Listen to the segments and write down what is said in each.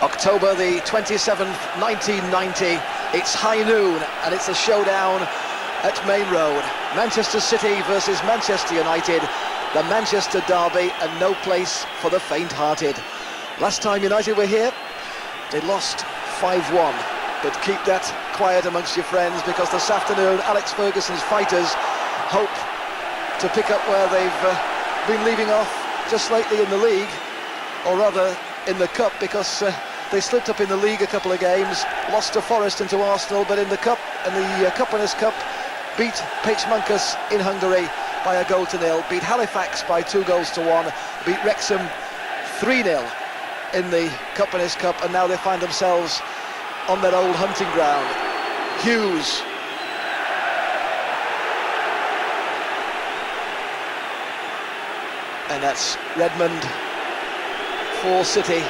October the 27th, 1990. It's high noon and it's a showdown at Main Road. Manchester City versus Manchester United, the Manchester derby, and no place for the faint-hearted. Last time United were here, they lost 5-1. But keep that quiet amongst your friends, because this afternoon Alex Ferguson's fighters hope to pick up where they've been leaving off just lately in the league, or rather in the cup, because they slipped up in the league a couple of games, lost to Forest and to Arsenal, but in the cup, and the Cup-Winners' Cup, beat Pečmankas in Hungary by 1-0, beat Halifax by 2-1, beat Wrexham 3-0 in the Cup-Winners' Cup, and now they find themselves on their old hunting ground. Hughes. And that's Redmond for City,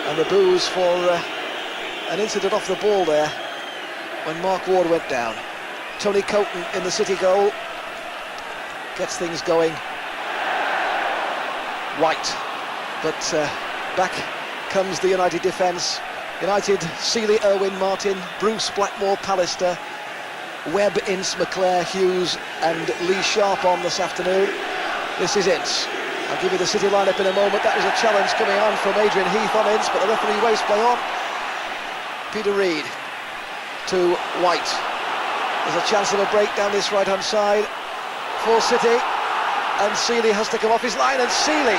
and the boos for an incident off the ball there when Mark Ward went down. Tony Coton in the City goal gets things going. White, but back comes the United defence. United, Seeley, Irwin, Martin, Bruce, Blackmore, Pallister, Webb, Ince, McClare, Hughes and Lee Sharp on this afternoon. This is Ince. I'll give you the City lineup in a moment. That was a challenge coming on from Adrian Heath on Ince, but the referee waves play on. Peter Reid to White. There's a chance of a break down this right-hand side for City, and Seeley has to come off his line, and Seeley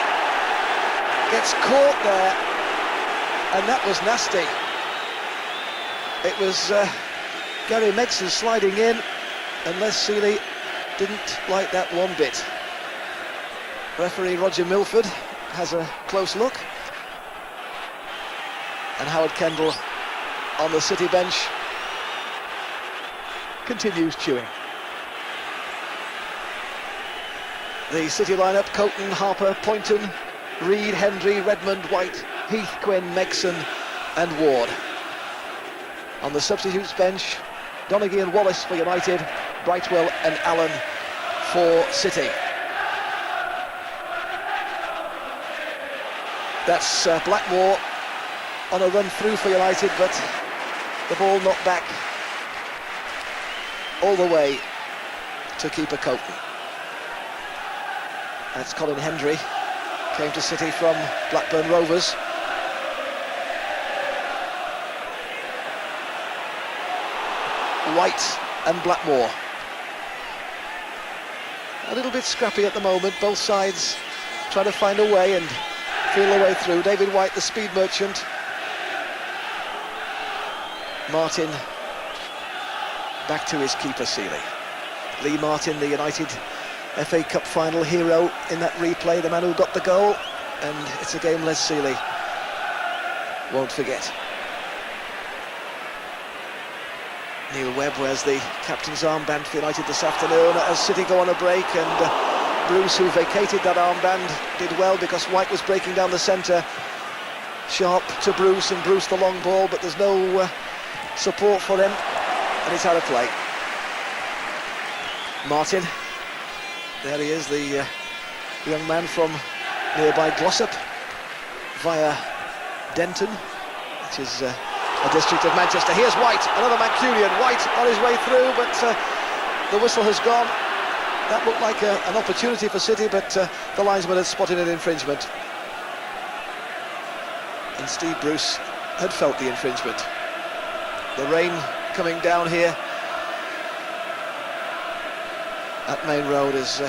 gets caught there, and that was nasty. It was Gary Megson sliding in, and Les Seeley didn't like that one bit. Referee Roger Milford has a close look, and Howard Kendall on the City bench continues chewing. The City lineup: Coton, Harper, Poynton, Reid, Hendry, Redmond, White, Heath, Quinn, Megson and Ward. On the substitutes bench, Donaghy and Wallace for United, Brightwell and Allen for City. That's Blackmore on a run through for United, but the ball knocked back all the way to keeper Coton. That's Colin Hendry, came to City from Blackburn Rovers. White and Blackmore. A little bit scrappy at the moment, both sides trying to find a way and feel their way through. David White, the speed merchant. Martin back to his keeper, Seeley. Lee Martin, the United FA Cup final hero in that replay, the man who got the goal, and it's a game Les Seeley won't forget. Neil Webb wears the captain's armband for United this afternoon as City go on a break, and Bruce, who vacated that armband, did well because White was breaking down the centre. Sharp to Bruce, and Bruce the long ball, but there's no support for him, and it's out of play. Martin, there he is, the young man from nearby Glossop via Denton, which is a district of Manchester. Here's White, another Mancunian. White on his way through, but the whistle has gone. That looked like an opportunity for City, but the linesman had spotted an infringement. And Steve Bruce had felt the infringement. The rain coming down here at Main Road as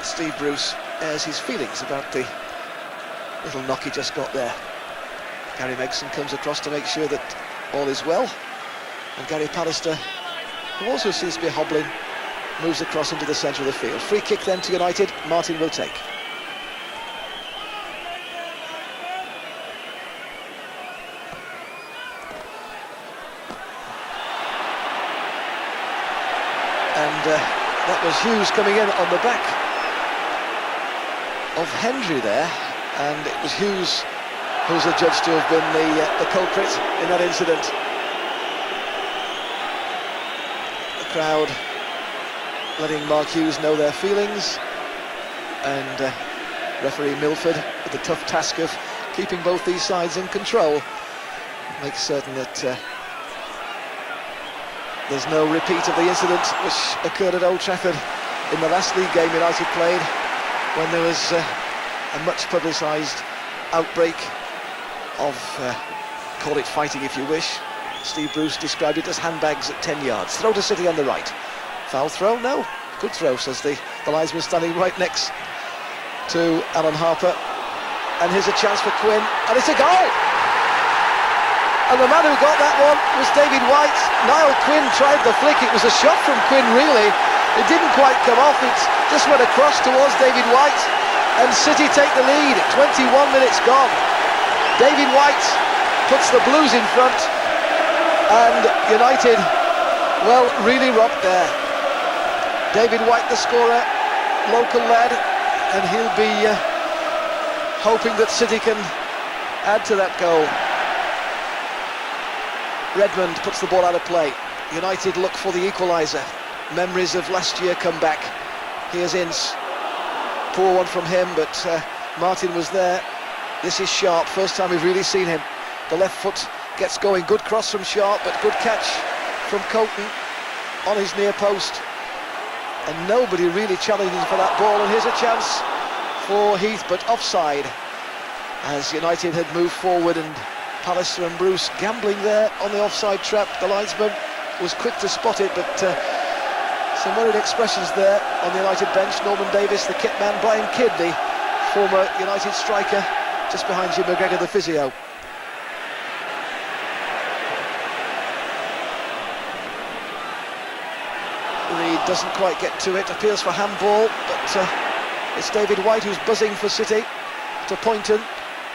Steve Bruce airs his feelings about the little knock he just got there. Gary Megson comes across to make sure that all is well, and Gary Pallister, who also seems to be hobbling, moves across into the centre of the field. Free kick then to United, Martin will take. And that was Hughes coming in on the back of Hendry there, and it was Hughes who's adjudged to have been the culprit in that incident. The crowd letting Mark Hughes know their feelings, and referee Milford with the tough task of keeping both these sides in control, makes certain that there's no repeat of the incident which occurred at Old Trafford in the last league game United played, when there was a much publicised outbreak of, call it fighting if you wish. Steve Bruce described it as handbags at 10 yards. Throw to City on the right. Foul throw? No. Good throw, says the linesman standing right next to Alan Harper. And here's a chance for Quinn, and it's a goal! And the man who got that one was David White. Niall Quinn tried the flick. It was a shot from Quinn, really. It didn't quite come off. It just went across towards David White. And City take the lead. 21 minutes gone. David White puts the Blues in front. And United, well, really rocked there. David White, the scorer, local lad, and he'll be hoping that City can add to that goal. Redmond puts the ball out of play. United look for the equaliser. Memories of last year come back. Here's Ince. Poor one from him, but Martin was there. This is Sharp, first time we've really seen him. The left foot gets going, good cross from Sharp, but good catch from Colton on his near post. And nobody really challenging for that ball, and here's a chance for Heath, but offside, as United had moved forward, and Pallister and Bruce gambling there on the offside trap. The linesman was quick to spot it, but some worried expressions there on the United bench. Norman Davis, the kit man, Brian Kidd, the former United striker, just behind Jim McGregor, the physio. Reed doesn't quite get to it, appeals for handball, but it's David White who's buzzing for City, to Poynton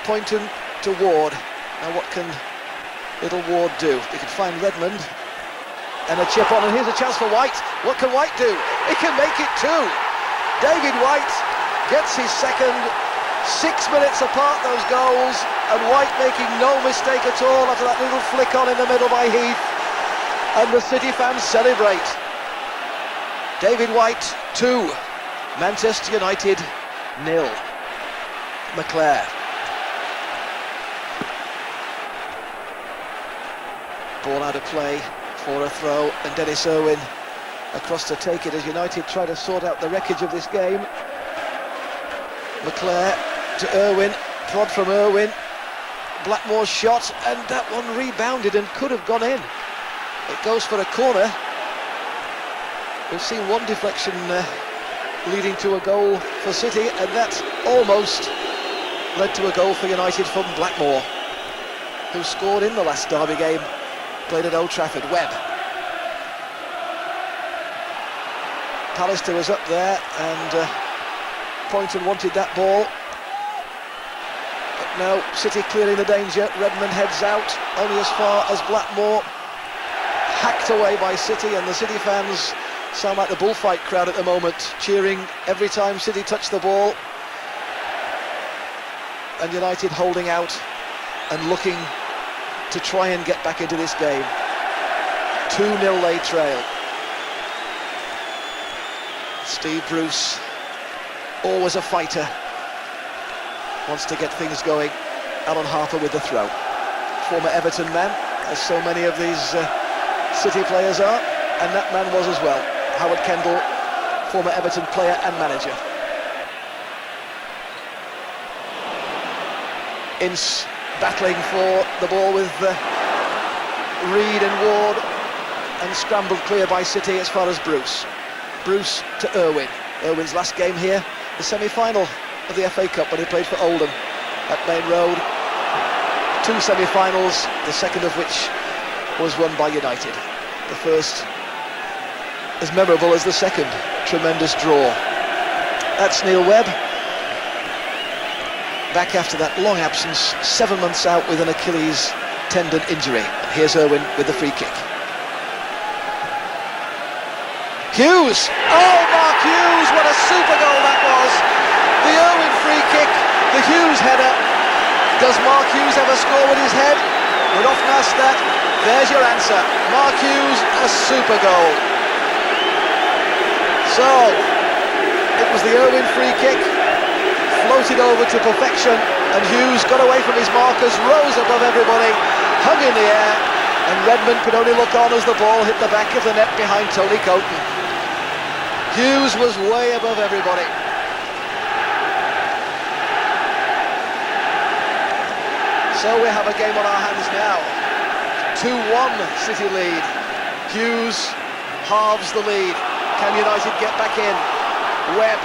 to Ward. Now what can little Ward do? He can find Redmond, and a chip on, and here's a chance for White. What can White do? He can make it too. David White gets his second. 6 minutes apart, those goals, and White making no mistake at all after that little flick on in the middle by Heath, and the City fans celebrate. David White 2, Manchester United 0. McClare. Ball out of play for a throw, and Dennis Irwin across to take it as United try to sort out the wreckage of this game. McClare to Irwin, prod from Irwin, Blackmore's shot, and that one rebounded and could have gone in. It goes for a corner. We've seen one deflection leading to a goal for City, and that almost led to a goal for United from Blackmore, who scored in the last derby game played at Old Trafford. Webb. Pallister was up there, and Poynton wanted that ball. But no, City clearing the danger. Redmond heads out, only as far as Blackmore. Hacked away by City, and the City fans sound like the bullfight crowd at the moment, cheering every time City touch the ball. And United holding out and looking to try and get back into this game. 2-0 they trail. Steve Bruce, always a fighter, wants to get things going. Alan Harper with the throw. Former Everton man, as so many of these City players are, and that man was as well. Howard Kendall, former Everton player and manager. Ince battling for the ball with Reed and Ward, and scrambled clear by City as far as Bruce. Bruce to Irwin. Irwin's last game here, the semi-final of the FA Cup when he played for Oldham at Main Road. 2 semi-finals, the second of which was won by United. The first as memorable as the second. Tremendous draw. That's Neil Webb, back after that long absence, 7 months out with an Achilles tendon injury. And here's Irwin with the free kick. Hughes! Oh, Mark Hughes, what a super goal that was! The Irwin free kick, the Hughes header. Does Mark Hughes ever score with his head? We'd often ask that. There's your answer. Mark Hughes, a super goal. So, it was the Irwin free kick floated over to perfection, and Hughes got away from his markers, rose above everybody, hung in the air, and Redmond could only look on as the ball hit the back of the net behind Tony Coton. Hughes was way above everybody. So we have a game on our hands now. 2-1 City lead. Hughes halves the lead. Can United get back in? Webb.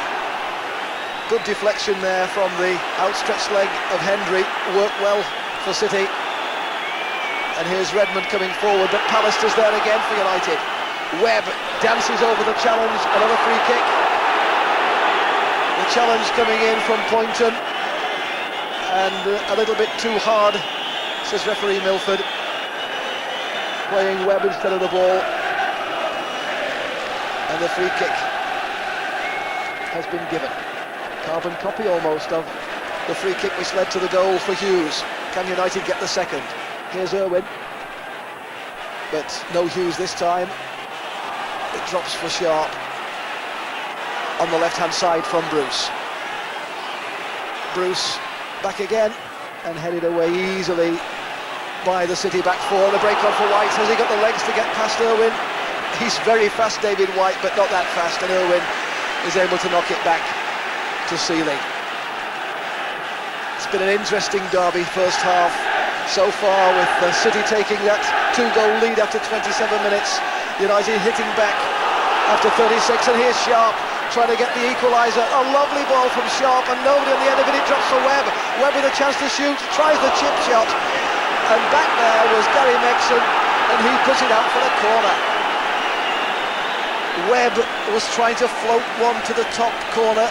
Good deflection there from the outstretched leg of Hendry. Worked well for City. And here's Redmond coming forward, but Pallister's there again for United. Webb dances over the challenge, another free kick. The challenge coming in from Poynton. And a little bit too hard, says referee Milford. Playing Webb instead of the ball. And the free kick has been given. Carbon copy almost of the free kick which led to the goal for Hughes. Can United get the second? Here's Irwin. But no Hughes this time. It drops for Sharp. On the left-hand side from Bruce. Bruce back again and headed away easily by the City back four. The break on for White. Has he got the legs to get past Irwin? He's very fast, David White, but not that fast, and Irwin is able to knock it back to Sealing. It's been an interesting derby first half so far, with City taking that 2-goal lead after 27 minutes. United hitting back after 36, and here's Sharp trying to get the equaliser. A lovely ball from Sharp, and nobody on the end of it. It drops for Webb. Webb with a chance to shoot, tries the chip shot, and back there was Gary Megson, and he puts it out for the corner. Webb was trying to float one to the top corner,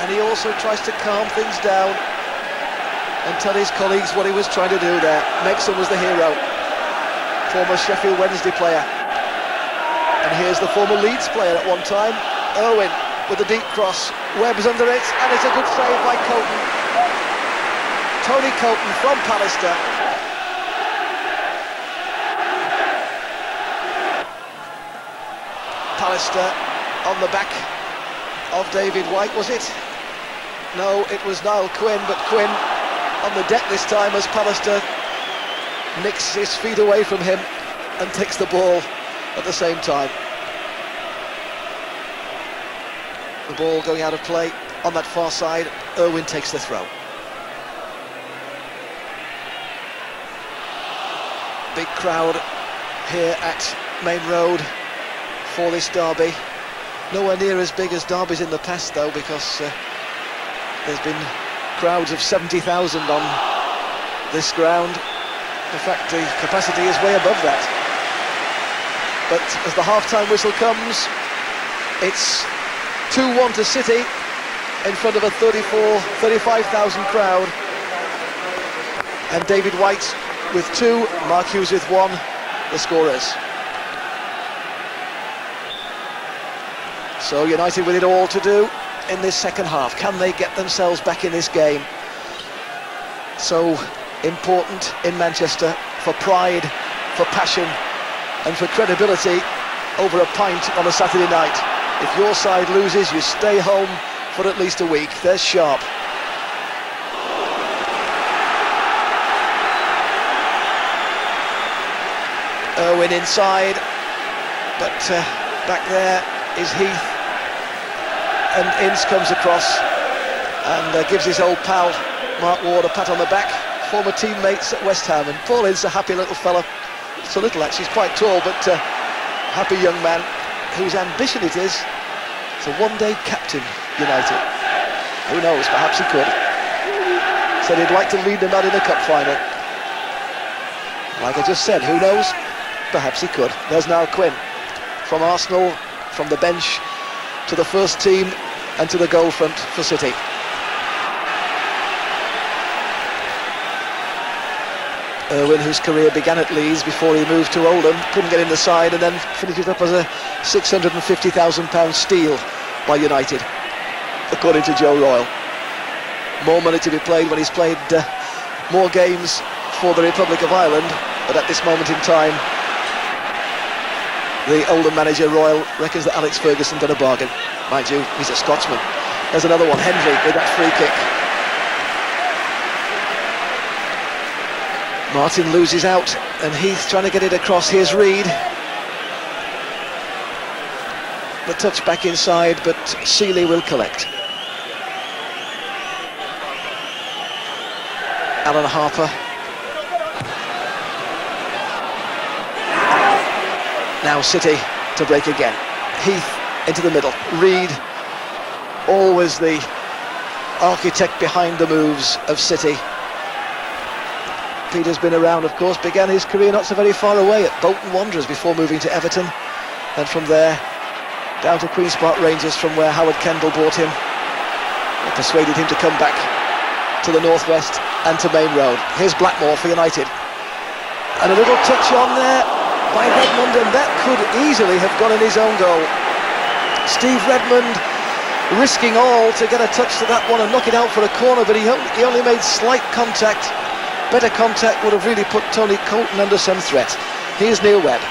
and he also tries to calm things down and tell his colleagues what he was trying to do there. Megson was the hero, former Sheffield Wednesday player. And here's the former Leeds player at one time, Irwin, with the deep cross. Webb's under it, and it's a good save by Coton. Tony Coton from Pallister. Pallister on the back of David White, was it? No, it was Niall Quinn, but Quinn on the deck this time as Pallister nicks his feet away from him and takes the ball at the same time. The ball going out of play on that far side. Irwin takes the throw. Big crowd here at Main Road for this derby. Nowhere near as big as derbies in the past though, because there's been crowds of 70,000 on this ground. In fact, the capacity is way above that. But as the half-time whistle comes, it's 2-1 to City in front of a 35,000 crowd. And David White with 2, Mark Hughes with 1, the scorers. So United with it all to do in this second half. Can they get themselves back in this game? So important in Manchester for pride, for passion, and for credibility over a pint on a Saturday night. If your side loses, you stay home for at least a week. There's Sharp. Irwin inside, but back there is Heath, and Ince comes across and gives his old pal Mark Ward a pat on the back, former teammates at West Ham. And Paul Ince, a happy little fella, so little actually, he's quite tall, but happy young man whose ambition it is to one day captain United. Who knows, perhaps he could. Said he'd like to lead them out in a cup final. Like I just said, who knows, perhaps he could. There's now Quinn from Arsenal, from the bench to the first team and to the goal front for City. Irwin, whose career began at Leeds before he moved to Oldham, couldn't get in the side and then finished it up as a £650,000 steal by United, according to Joe Royle. More money to be played when he's played more games for the Republic of Ireland, but at this moment in time the Oldham manager Royle reckons that Alex Ferguson got a bargain. Mind you, he's a Scotsman. There's another one, Hendry with that free kick. Martin loses out, and Heath trying to get it across. Here's Reid. The touch back inside, but Seeley will collect. Alan Harper. Now City to break again. Heath into the middle. Reid, always the architect behind the moves of City. Peter's been around, of course, began his career not so very far away at Bolton Wanderers before moving to Everton, and from there down to Queen's Park Rangers, from where Howard Kendall bought him and persuaded him to come back to the northwest and to Main Road. Here's Blackmore for United, and a little touch on there by Redmond, and that could easily have gone in his own goal. Steve Redmond risking all to get a touch to that one and knock it out for a corner, but he only made slight contact. Better contact would have really put Tony Colton under some threat. Here's Neil Webb.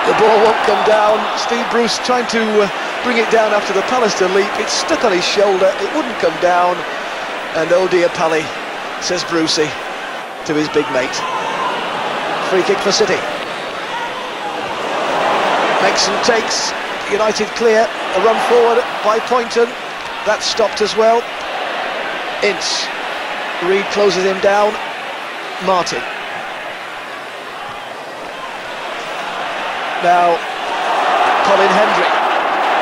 The ball won't come down. Steve Bruce trying to bring it down after the Pallister leap. It's stuck on his shoulder. It wouldn't come down. And oh dear Pally, says Brucey to his big mate. Free kick for City. Megson takes, United clear. A run forward by Poynton. That's stopped as well. Ince. Reid closes him down. Martin. Now Colin Hendry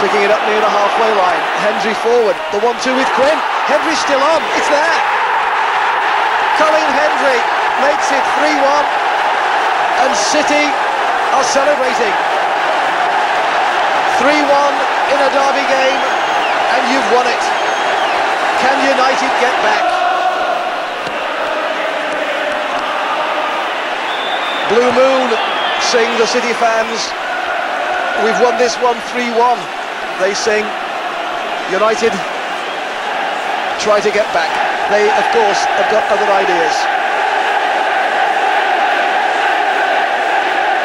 picking it up near the halfway line. Hendry forward. The 1-2 with Quinn. Hendry's still on. It's there. Colin Hendry makes it 3-1, and City are celebrating. 3-1 in a derby game, and you've won it. Can United get back? Blue Moon, sing the City fans. We've won this one 3-1. They sing. United try to get back. They, of course, have got other ideas.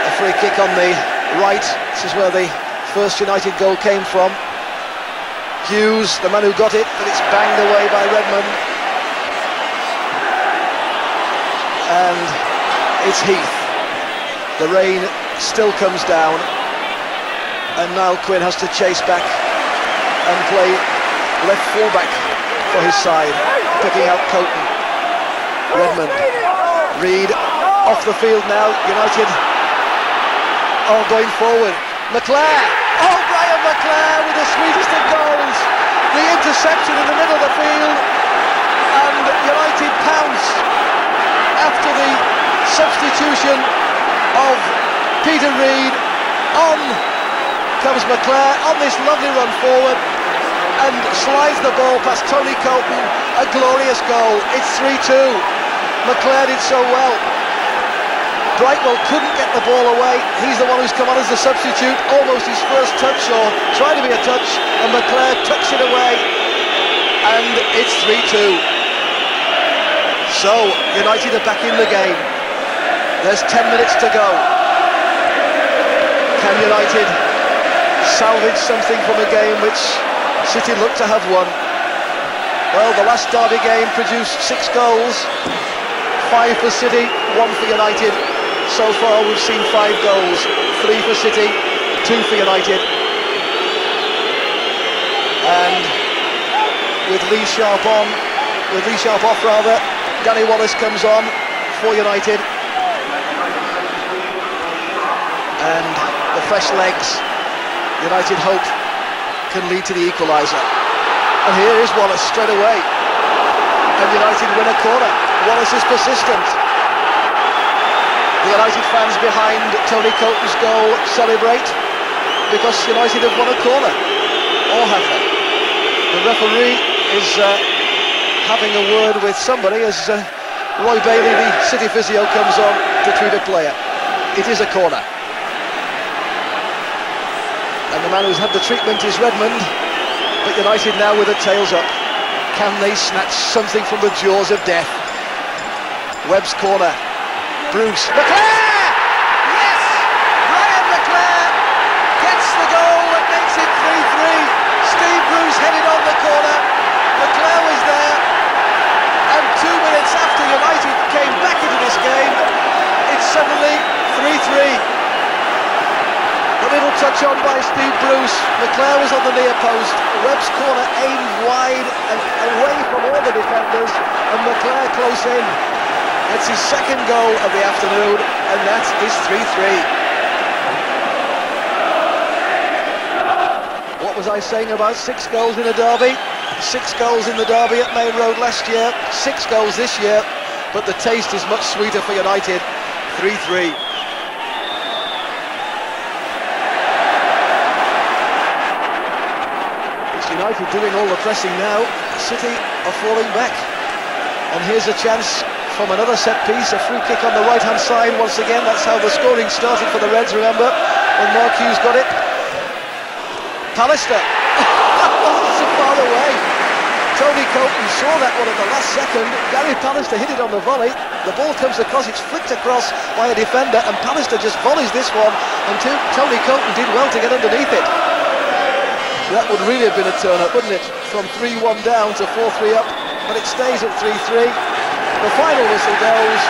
A free kick on the right. This is where the first United goal came from. Hughes, the man who got it, but it's banged away by Redmond. And it's Heath. The rain still comes down, and Niall Quinn has to chase back and play left full-back for his side, picking out Colton. Redmond, Reid off the field now. United are going forward. McClare, oh Brian McClare with the sweetest of goals. The interception in the middle of the field, and United pounce after the substitution of Peter Reid. On comes McClare on this lovely run forward and slides the ball past Tony Colton. A glorious goal. It's 3-2. McClare did so well. Brightwell couldn't get the ball away. He's the one who's come on as the substitute. Almost his first touch, or trying to be a touch, and McClare tucks it away, and it's 3-2. So United are back in the game. There's 10 minutes to go. Can United salvage something from a game which City look to have won? Well, the last derby game produced 6 goals, 5 for City, 1 for United. So far we've seen 5 goals, 3 for City, 2 for United. And with Lee Sharp off, Danny Wallace comes on for United. And the fresh legs, United hope, can lead to the equaliser. And here is Wallace straight away. And United win a corner. Wallace is persistent. The United fans behind Tony Colton's goal celebrate because United have won a corner. Or have they? The referee is having a word with somebody as Roy Bailey, the City physio, comes on to treat a player. It is a corner. And the man who's had the treatment is Redmond, but United now with their tails up. Can they snatch something from the jaws of death? Webb's corner. Bruce. McClare! Yes! Brian McClare touch on by Steve Bruce. McClare was on the near post. Webb's corner aimed wide and away from all the defenders, and McClare close in. It's his second goal of the afternoon, and that is 3-3. What was I saying about 6 goals in a derby? 6 goals in the derby at Main Road last year, 6 goals this year, but the taste is much sweeter for United. 3-3. It's United doing all the pressing now. City are falling back, and here's a chance from another set piece, a free kick on the right hand side. Once again, that's how the scoring started for the Reds, remember, when Mark Hughes got it. Pallister. That wasn't so far away. Tony Coton saw that one at the last second. Gary Pallister hit it on the volley. The ball comes across, it's flicked across by a defender, and Pallister just volleys this one, and Tony Coton did well to get underneath it. That would really have been a turn-up, wouldn't it? From 3-1 down to 4-3 up, but it stays at 3-3. The final whistle goes.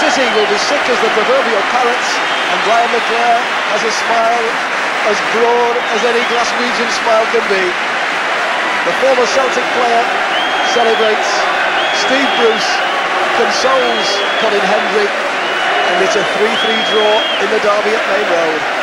City will be sick as the proverbial parrots, and Brian McClare has a smile as broad as any Glaswegian smile can be. The former Celtic player celebrates. Steve Bruce consoles Colin Hendry, and it's a 3-3 draw in the derby at Main Road.